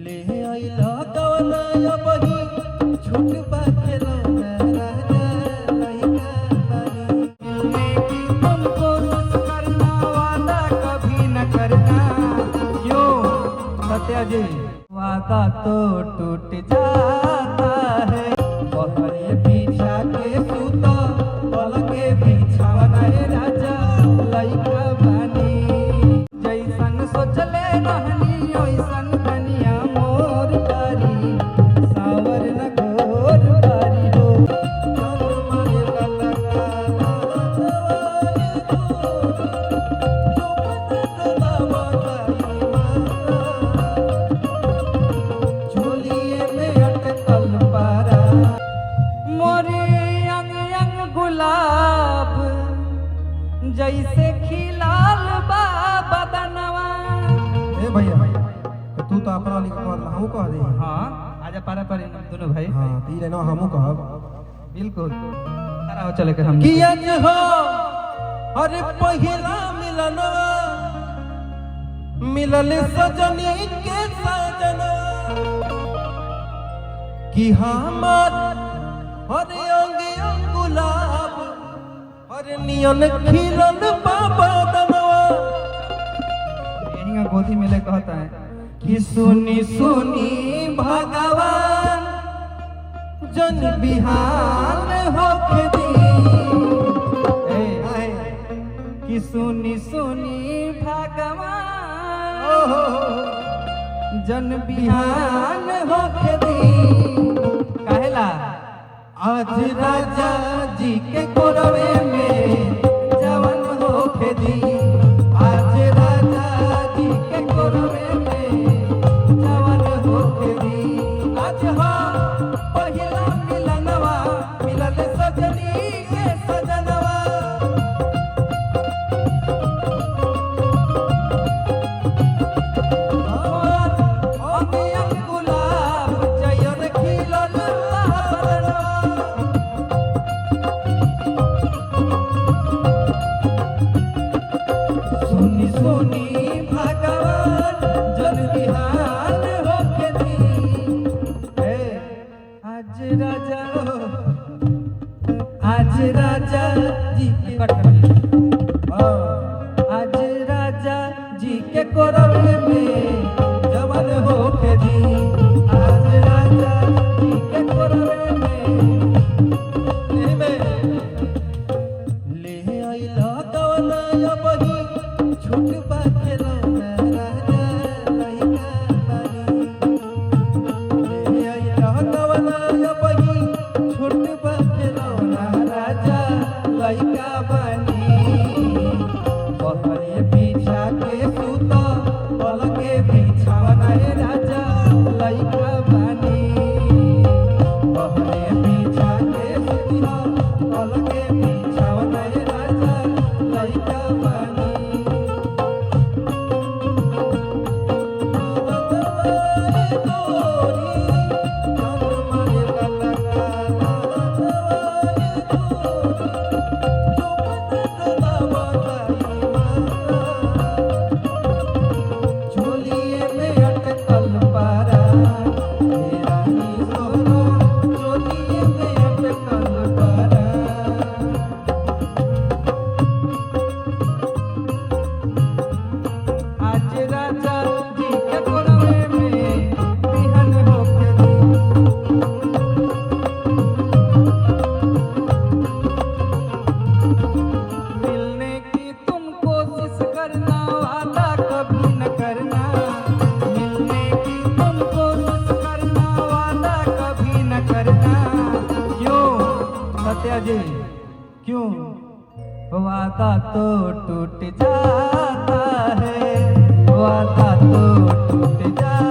ले आइला कवना बही झूठ बाखेलो राजा लइका बानी मिलने की तुमको करना वादा कभी न करना। क्यों सत्या जी वादा तो टूट जाता है बहरे बिछा के सूता पलके बिछावना राजा लइका बानी जैसन सोचले रहनी ओइसन कनिया मोर तारी सावर न घोर तारी हो झोलिए में अटकल पारा मोरे अंग अंग गुलाब जैसे खिलाल बा बदनवा। ए भैया तो तू तो अपना लिख कर हमहू कह दे। हां आजा पारा पर दोनों भाई। हां ती रे ना हमहू कहब बिल्कुल खड़ा हो चले के हम किया हो अरे पहिला मिलनवा मिलल सजनी के सजना कि हमार अरे अंग अंग गुलाब अरे नियन खिलल बाबा दनवा यही गोदी में ले कहता है कि सुनी सुनी भगवान जन बिहान होके दी कि सुनी सुनी भगवान जन बिहान होके दी कहला आज राजा जी के कोरवे में जवन होके दी आज राजा जी के कोरवे में जवन होके दी आज हो पहिला मिलनवा मिलल सजनी के सजनवा अंग अंग गुलाब जयन खिलल सुनी सुनी भगवान जन बिहान होके दी आज राजा जी के कट कर ली। आज राजा जी के कोरवे में जवन होके दी आज राजा जी के कोरवे में ले आइला कवना बही झूठ बाखेलो राजा लइका बानी ले आइला कवना बही झूठ बाखेलो राजा लइका बानी बहरे बिछा के सूता पलके बिछावना राजा लइका बानी बहरे बिछा के सूता पलके बिछावना राजा लइका बानी झोलिए में अटकल पारा रानी सोना झोलिए में अटकल पारा आज राजा जी के कोरवे में बिहान होके दी मिलने की तुम कोशिश करना वादा कभी न करना मिलने की तुम कोशिश करना वादा कभी न करना। क्यों सत्या जी क्यों वादा तो टूट जाता है वादा तो टूट जाता